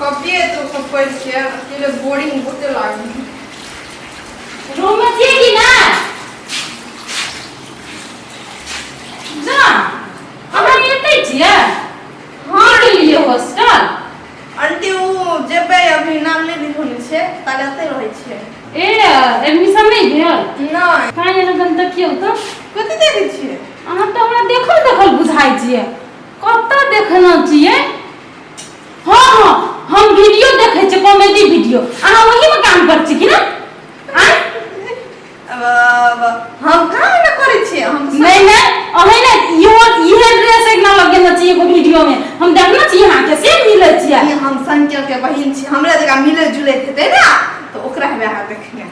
कभी तो सब पैसे अकेले बोरिंग होते लागे रूम में जाएगी ना जा हमरा एतै छियै हां के लिए हॉस्टल आंटी वो जेबे अभी नाम ले लिखने छे ताले एतै रहै छे ए एडमिशन नहीं भेल नहीं काहे न गन तकियो त कथि देखै छियै अहाँ त हमरा देखल बुझाइ छियै कत देखना छियै हां हां हम वीडियो देखै छी कॉमेडी वीडियो अहाँ वही में काम कर छी कि ना अब हम काम न करै छी हम नहीं नहीं अहे ना ये ड्रेस एक ना लगे न चाहिए को वीडियो में हम देखना चाहिए यहां के से मिले छियै हम संजय के बहिन छी हमरा जगह मिले जुले हेतै ना तो ओकरा हमे अहाँ देखने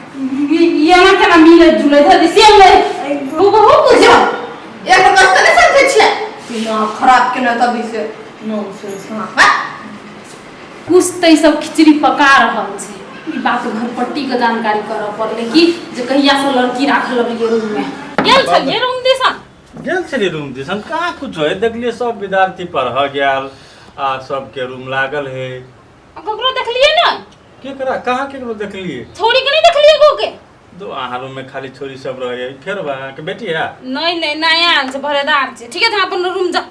ये ना केना मिले जुले थे से में वो बहुत कुछ एक कष्ट नहीं समझे छियै बिना खराब के न तभी से नॉनसेंस हां कुछ तै सब खिचड़ी पका रहल छै ई बात घर पट्टी के जानकारी करऽ पड़ले कि जे कहिया से लड़की राखल रहिए रूम में गेल छलिए रूम दिसन गेल छलिए रूम दिसन कहाँ कुछ है देखलिए सब विद्यार्थी पढ़ गेल आ सबके रूम लागल है ककरो देखलिए ना केकरा कहाँ केकरो देखलिए छोरी के नहीं देखलिए को के दो अहाँ रूम में खाली छोरी सब रहे फेर बा के बेटी है नहीं नया आल छै भरेदार छै ठीक है त अपन रूम जा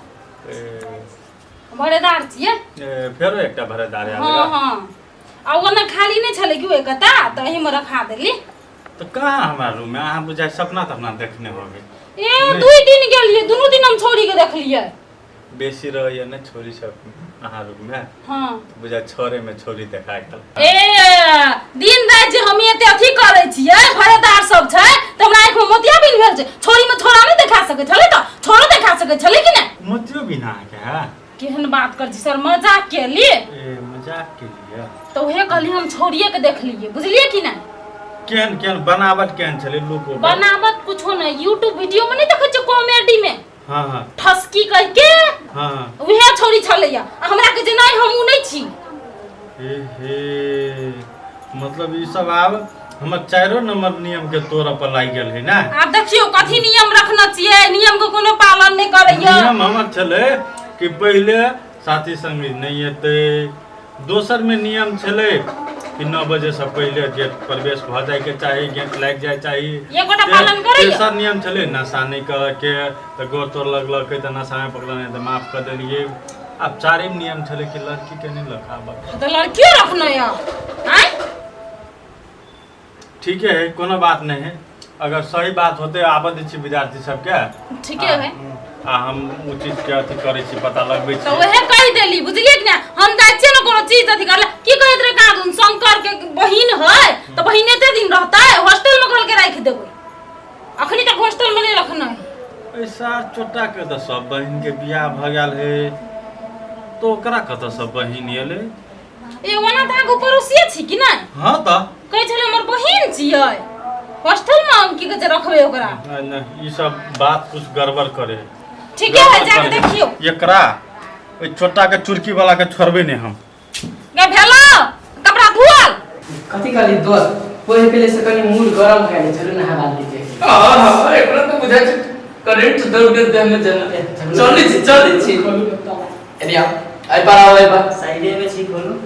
भरेदार छियै फेरो एकटा भरेदार है हां हां आ ओना खाली नहीं छले कि एकटा त एही में रखा देली तो कहाँ हमारा रूम में अहाँ बुझाय सपना तपना देखने होगे ए दुई दिन गेलिए दुनु दिन हम छोरी के देखलिए बेसी रहिए न छोरी सब अहाँ रूम में हां बुझाय छोरे में छोरी देखा गेल ए दिन रात जे हम एते अथी करे छियै भरेदार सब छै त हमरा आंख में मोतिया बिन भेल छै छोरी में छोरा नहीं देखा सके छले त छोरो देखा सके छले कि नहीं मोतियो बिना के है केहन बात कर छी सर मजाक के लिए ए मजाक के लिए तो उहे कहली हम छोरिए के देख लिए बुझलिए कि नहीं केहन केहन बनावट केहन छले लोग बनावट कुछो नहीं YouTube वीडियो में नहीं देखै छ कॉमेडी में हां हां ठसकी कह के हां उहे छोरी छलैया हमरा के जे नहीं हम उ नहीं छी हे मतलब ई सब आब हमर 4 नंबर नियम के तोड़ पर लाग गेल है ना आप देखियो कथि नियम रखना चाहिए नियम को कोनो पालन नहीं करैया नियम हमर छले कि पहले साथी संगी नहीं हेते दोसर में नियम छले कि 9 बजे से पहले गेट प्रवेश भ जाय के चाहिए गेट लग जाय चाहिए ये गोटा पालन करैया तेसर नियम छले नशा नहीं कर के त गोर तोड़ लगलक त नशा में पकड़ल नहीं त माफ कर देलिए अब 4 नियम छले कि लड़की के नहीं लखाबा तो लड़कियों रखना है हैं ठीक है कोनो बात नहीं है अगर सही बात होते आबद छी विद्यार्थी सब के ठीक है हम उ चीज के अथी करे छी पता लगबै छी तो वहे कहि देली बुझलिए कि ना हम जाय छियै न कोनो चीज अथी करले की कहैत रे कादुन शंकर के बहिन है तो बहिन एते दिन रहता है हॉस्टल में घर के राख देबै अखनी तक हॉस्टल में नहीं रखना है ऐसा छोटा के तो सब बहिन के बियाह भ गेल है तो ओकरा कत सब बहिन एले ए ओना त आगु पड़ोसिए छी कि नहीं हां त कहै छले हमर बहिन छियै हॉस्टल में हम की के रखबै ओकरा नहीं ई सब बात कुछ गड़बड़ करे ठीक है जाके देखियो एकरा ओइ छोटा के चुरकी वाला के छोड़बे नहीं हम गे भेलो कपड़ा धुआल कथि काली दोस्त कोई पहले से कनी मूड गरम भए चलू नहा लीजिए हां एकरा तो बुझा छै करंट दौड़ दे में चल छी अरे आई पर आओ आई पर साइडे में छी खोलो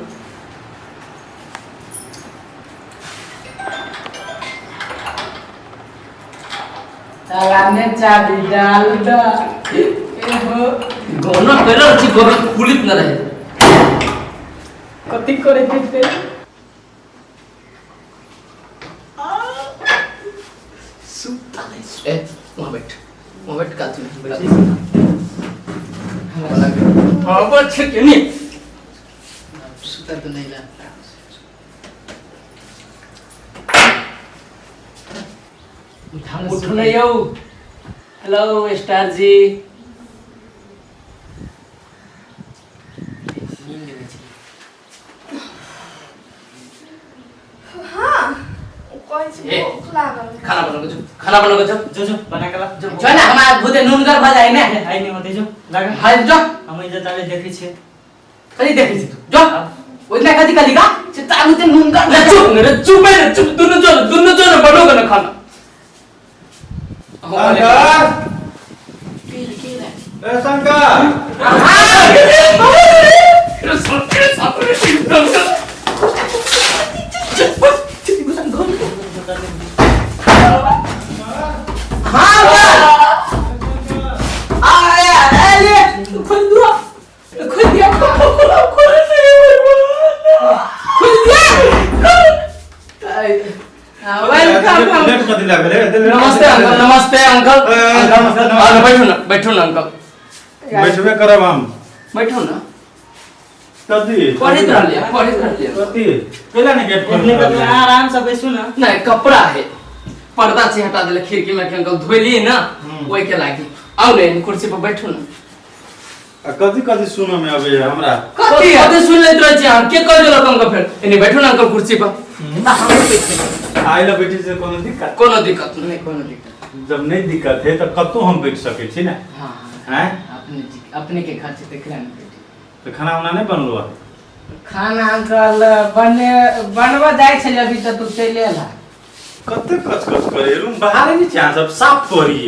ताला में चाबी डाल दा एहो गोना करे छी गोना खुलित न रहे कथि करे छै ए वहाँ बैठ का तू हाँ बस क्यों नहीं सुता तो नहीं ला उठ नहीं आओ हेलो स्टार जी खाना बनाओगे जो बना के ला जो ना हमारा भूते नूनगर बजाए ना आई नहीं होते जो लगा हां जो हम इधर जाके देखै छियै कहीं देखै छी तू जो ओइला कथि कली का से तागु ते नूनगर चुप दुनु जो बनोगे ना खाना शंकर हां कथी लागल है? नमस्ते अंकल, नमस्ते अंकल। नमस्ते, नमस्ते। अरे बैठो ना अंकल। बैठबे करब हम। बैठो ना। कथी? पढ़ित रहलिए। कथी? केला ने गेट खोल देखने का आराम से बैसू ना। नहीं कपड़ा है, पर्दा से हटा दिले खिड़की में के अंकल धोइली ना, वही के लागी। आओ ले कुर्सी पर बैठो ना। कथी सुनो में अबे हमरा? कथी सुन लेत रह छी हम के कह देलक अंकल फिर। इने बैठो ना अंकल कुर्सी पर। हम बैठे। आइला बैठी से कोनो दिक्कत? कोनो दिक्कत नहीं, कोनो दिक्कत। जब नहीं दिक्कत है तो कतो हम बैठ सके छी ना? हां हैं? अपने के घर से देखला नहीं बैठी। तो खाना उना नहीं बनलो? खाना अंकल बनवा जाए छे अभी तो तू चले ला। कते कच करे रूम बाहर नहीं चाह सब साफ करी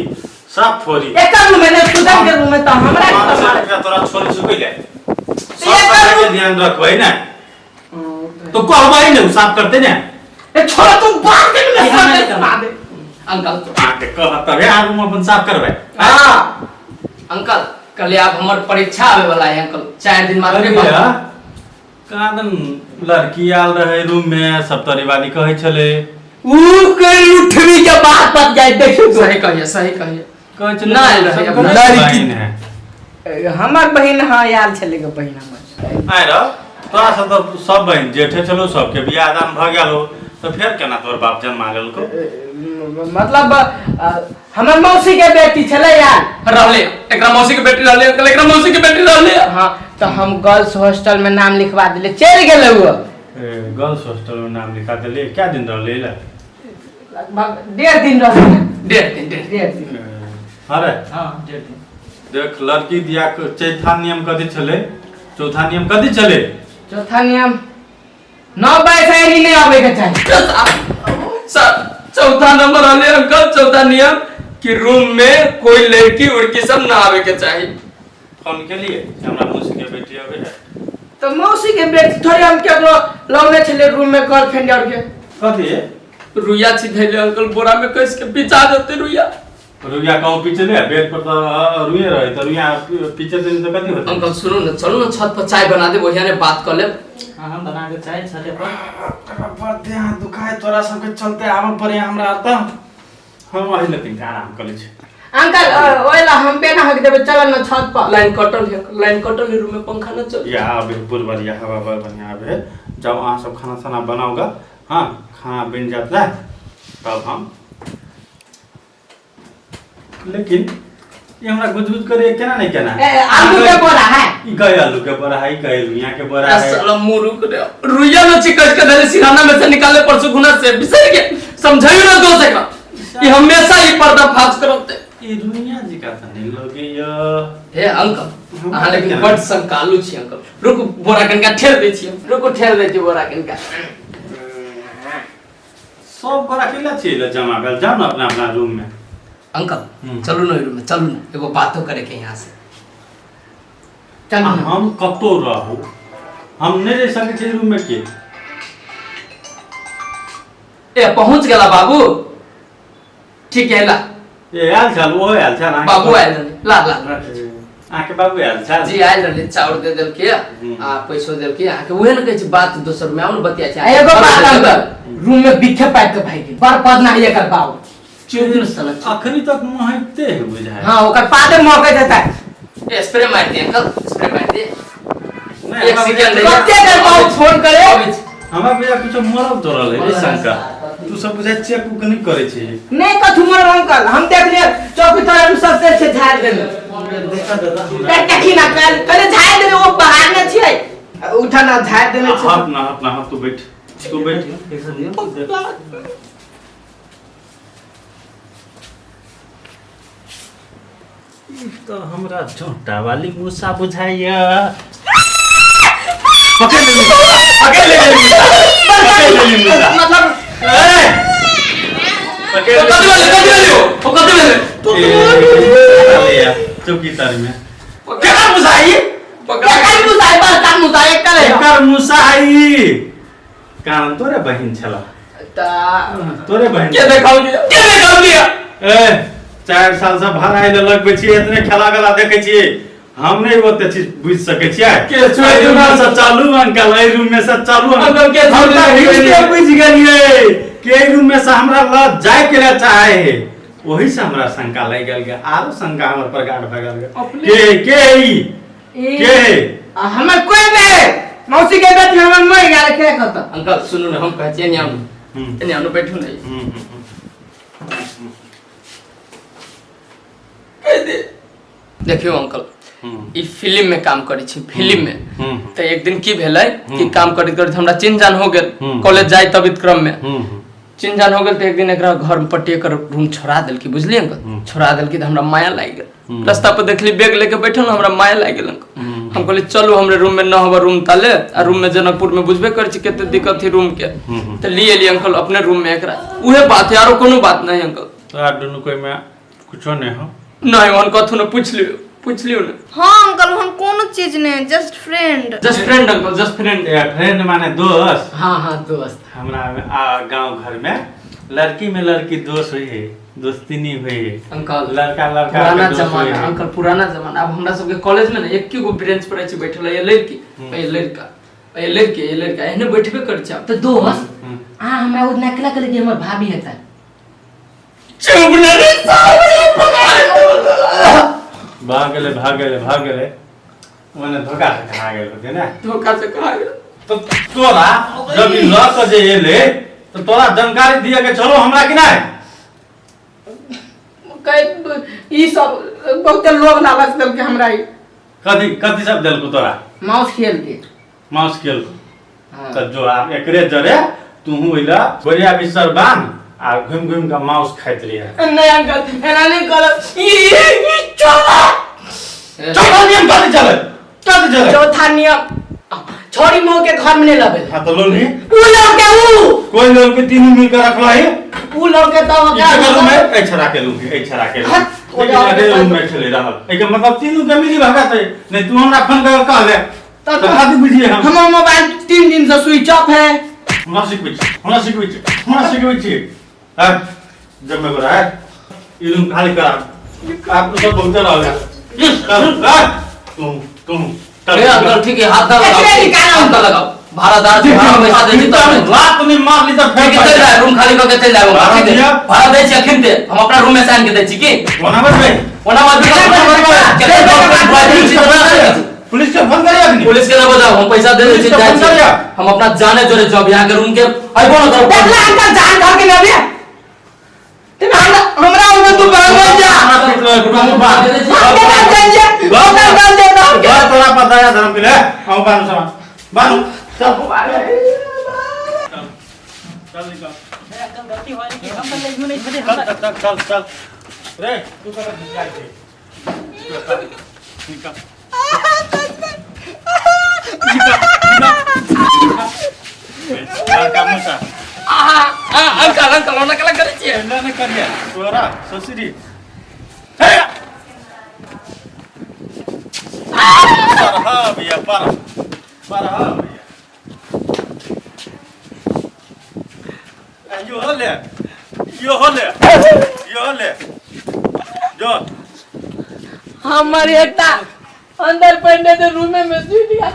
एक रूम में ने सुदन के रूम में तो हमरा के तो मारे तोरा छोरी सुकई ले तो सब बात के ध्यान रखबै ना तो कहबै ने साफ करते ना ए छोरा तू बात के में सब दे अंकल आके कहत है आ रूम अपन साफ करबै। हां अंकल कल आप हमर परीक्षा आवे वाला है अंकल, 4 दिन बाद में कादन लड़की आल रहे रूम में सब तोरी वाली कहै छले ऊ कई उठवी के बात पत जाए देखियो। सही कहिए कहै छले ना आयल रहे सब लड़की है हमर बहिन हां आयल छले के बहिन हमर आइ र तोरा सब तो सब बहन जेठे छलो सबके बियाह दान भ गेल हो तो फिर केना तोर बाप जन्मा लेलको? मतलब हमर मौसी के बेटी छले यार रहले एकरा मौसी के बेटी रहले अंकल, एकरा मौसी के बेटी रहले। हां तो हम गर्ल्स हॉस्टल में नाम लिखवा दिले चल गेले वो। गर्ल्स हॉस्टल में नाम लिखा दिले क्या दिन रहले? लगभग 1.5 दिन रहे। 1.5 दिन। अरे हां 1.5 दिन। देख लड़की दिया चौथा नियम कथी छले? चौथा नियम कथी छले? चौथा नियम 9 बैसारी नहीं आवे के चाहिए। सर चौथा नंबर रहले अंकल, चौथा नियम कि रूम में कोई लड़की उड़की सब ना आवे के चाहिए। फोन के लिए हमरा मौसी के बेटी आवे है तो मौसी के बेटी थोड़ी हम केकरो लौने छले रूम में गर्लफ्रेंड और के कथी है? रुइया छिधैले अंकल बोरा में कस के बिछा देते रुइया। रुइया कहूं पीछे ले बेड पर तो रुइया रहे तो रुइया पीछे देने तो कथी होता? अंकल सुनो ना, चलो ना छत पर चाय बना दे, वही ने बात कर ले। हां हम बना के चाय छते पर। पर ध्यान दुखाए तोरा सबके चलते आवे पड़े हमरा त हम अहिले तीन आराम कर ले छी। अंकल ओइला हम पे ना हक देबे चल ना छत पर। लाइन कटल है रूम में, पंखा ना चल। या अभी पूर्व बढ़िया हवा बढ़िया आवे जब वहां सब खाना साना बनाओगा। हां खाना बन जाता है तब हम लेकिन ये हमरा गुजगुज करे केना नहीं केना? आलू के बोरा है। ई गए आलू के बोरा है, ई गए रुइया के बोरा है। साला मुरुक रे रुइया न चिकच के धरे सिराना में से निकाले परसों गुना से बिसर के समझाइयो ना 2 सेकंड। ये हमेशा ही पर्दा फाश करते। ई रुइया जी का त नहीं लगे या हे अंकल अहाँ लेकिन बड़ संकालू छी अंकल। रुक बोरा कनका ठेल दे छी, रुको ठेल दे छी बोरा कनका। सब बोरा केला छी ले जमा भेल जाओ ना अपना अपना रूम में। अंकल चलू ना रूम में, चलू ना एगो बातो करे के यहाँ से। चलू ना। हम कतो रहू हम नहीं रह सके छी रूम में के। ए पहुंच गेला बाबू। ठीक है ला ए आल चल वो आल चल बाबू आयल ला आके बाबू आल चल जी आयल रहले, चाउर दे देल के आ पैसो देल के आके उहे न कहै छी बात दोसर में आउन बतिया छै। एगो बात अंकल रूम में बिखे पाइप के भाई के पर पद ना ये कर पाओ। चुप साला। अखनी तक महकते है बुझाए। हां ओकर पादे मौके देता है। स्प्रे मार दे अंकल, स्प्रे मार दे। नहीं एक सेकंड कते देर बाद फोन करे। हमरा भैया कुछ मरल तोरल है शंका तू सब बुझाए चेक उक नहीं करे छी। नहीं कथु मोर अंकल हम देख लिए चौकी तरह में सब से झाड़ देले। देखा दादा देखी ना कल झाड़ देले वो बाहर में छिए उठा ना झाड़ देले छै। हाथ ना तू बैठ एक सौ दियो। तो हमरा झोटा वाली मूसा बुझाइया। पकड़ ले मूसा मतलब ए पकड़ ले चौकीदार में क्या मुसाई पकड़ा कल मुसाई बस काम मुसाई करे। एकर मुसाई कान तोरे बहिन छला ता तोरे बहिन क्या देखाओ दिया ए 4 साल से भाड़ा आइले लगबै छी इतने खेला गला देखै छी हम नहीं ओते चीज बुझ सकै छी। के छोड़ रूम से चालू अंकल ए रूम में से चालू अंकल के हम छोड़ बुझ गेलिए के रूम में से हमरा ल जाए के लिए चाहे है वही से हमरा शंका लग गेल के आरो शंका हमर प्रगाढ़ भ गेल के हमर कोई नहीं मौसी के बेटी हमर मर गेल के कहत अंकल सुनू ना हम कहै छियै एने आनु बैठू नहीं देखियो अंकल ई फिल्म में काम करै छी फिल्म में तो एक दिन की भेलै कि काम करैत करैत हमरा चिन्ह जान हो गेल कॉलेज जाय तबित क्रम में चिन्ह जान हो गेल तो एक दिन एकरा घर में पट्टी कर रूम छोड़ा देल की बुझलिए अंकल छोड़ा देल की तो हमरा माया लाग गेल रास्ता पर देखली बैग लेके बैठल हमरा माया लाग गेल अंकल हम कहली चलो हमरे रूम में न होबा रूम ताले आ रूम में जनकपुर में बुझबे कर छी केते दिक्कत थी रूम के तो लिए लिए अंकल अपने रूम में एकरा उहे बात है आरो कोनो बात नहीं अंकल तोरा दुनु कोई में कुछो नहीं हो नहीं मन कथु न पूछ लियो ना हाँ अंकल हम कोनो चीज नहीं just friend uncle just friend friend माने दोस्त हाँ दोस्त हमरा गांव घर में लड़की में लड़की दोस्त हुई है दोस्ती नहीं हुई है अंकल लड़का पुराना जमाना अंकल पुराना जमाना अब हमरा सब के कॉलेज में ना एक गो ब्रेंच पर अछि बैठल है ये लड़की ये लड़का ये लड़का एहने बैठबे कर छ तो दोस्त हमरा उतना अकेला करे कि हमर भाभी है त चुप न रे भाग गेले ओने धोखा से खा गेल होते ना धोखा से कहा गेल तो तोरा जब ई लक जे एले तो तोरा जानकारी दिए के चलो हमरा कि नहीं ई सब बहुत लोग लालच देल के हमरा ई कथी सब देल को तोरा माउस खेल के तो जो आप एकरे जरे तू ओइला बढ़िया बिसर बान आ घुम के माउस खाइत रही नहीं अंकल एना नहीं कर ई चलो नियम कथी चले चौथा नियम छोड़ी मो के घर में नहीं लबे हां तो लो नहीं उ लोग के उ कोई लोग के तीनों मिलकर रखला है उ लोग के तो ई जगह में ए छरा के लेकिन आधे रूम में चले रहल एके मतलब तीनों के मिली भगत है नहीं तू हमरा फोन कर कह ले तो खाती बुझिए हम मोबाइल 3 दिन से स्विच ऑफ है हमरा सिखबै छी जब मैं बोला है ये रूम खाली करा आप तो सब बहुत रह गया तुम ए अंकल ठीक है हाथ लगाओ भाड़ादार से भाड़ा पैसा दे दी तो रात में मार ली तो फेंक चल रहा है रूम खाली करके चल जाओ भाड़ा दे छी अखिन दे हम अपना रूम में साइन के दे छी की वनावत भाई पुलिस के फोन करिए अपनी पुलिस के ना बजाओ हम पैसा दे छी जाए छी हम अपना जाने जोरे जॉब यहां के रूम के आई बोलो करो देखला अंकल जान घर के नबी तुम हमरा उधर तू बराबर जा तोरा पता है धर्म के लिए आओ बानू चल चल रे तू कर अंकल ओना कला करे छी नहीं करिए तोरा ससुरी भैया पर भैया यो होले जो हमारे एकटा अंदर पेंडे दे रूम में सुई दिया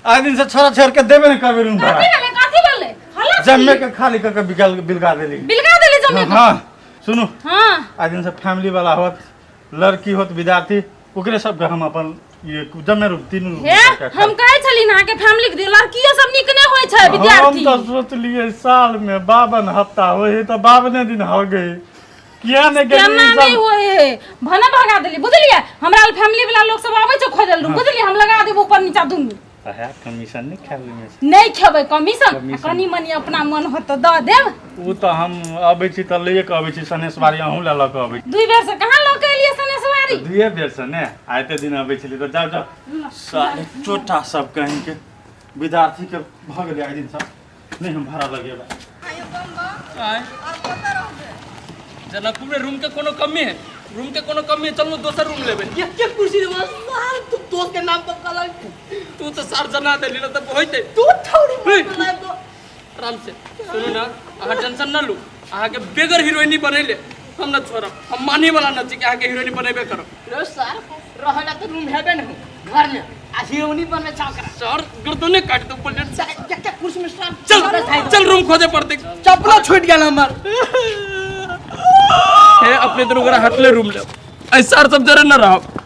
आज दिन से छोरा छोड़ के देबे नहीं करबे रूम भाड़ा काथी भेले हल्ला जम्मे के खाली करके बिलगा देली जम्मे हां सुनो हां आज दिन से फैमिली वाला होत लड़की होत विद्यार्थी ओकरे सब के हम अपन ये जम्मे रूम तीनों रूम हम कहै छली ना के फैमिली के लड़कियों सब निक नहीं होय छै विद्यार्थी हम तो सोच लिए साल में 52 हफ्ता होए तो 52 दिन हो गए किया ने के नहीं होए भना भगा देली बुझलिए हमरा फैमिली वाला लोग सब आबै छै खोजल रूम बुझलिए हम लगा देब ऊपर नीचा दुनु है कमीशन नहीं खाबे में नहीं खेबै कमीशन कनी मनी अपना मन हो तो द देब वो तो हम आबै छी त लेके आबै छी सनेशवारी अहू ला लक आबै दुई बेर से कहां लक एलिए सनेशवारी दुइए बेर से ने आते दिन आबै छली तो जाओ सारे चोटा सब कहीं के विद्यार्थी के भ गेलै आइ दिन सब नहीं हम भाड़ा लगेबा जनकपुर में रूम के कोनो कमी है चलो दोसर रूम लेबे एक कुर्सी दे बस तू दोस्त के नाम पर कला तू तो सार जना देली न त होइते तू थोड़ी बनाए तो आराम से सुनो ना अहाँ टेंशन न लू अहाँ के बेगर हीरोइनी बनेले हम न छोड़ब हम मानी वाला न छी कि आके हीरोइन बनेबे करो रो सर रहला तो रूम हेबे न हो घर में आ हीरोइनी बनने चाह कर सर गर्दने काट दो बुलेट से क्या कुर्सी में सर चल रूम खोजे पड़ते चपला छूट गया हमार हे अपने दोनों का हटले रूम ले ऐसा सब जरे न रहो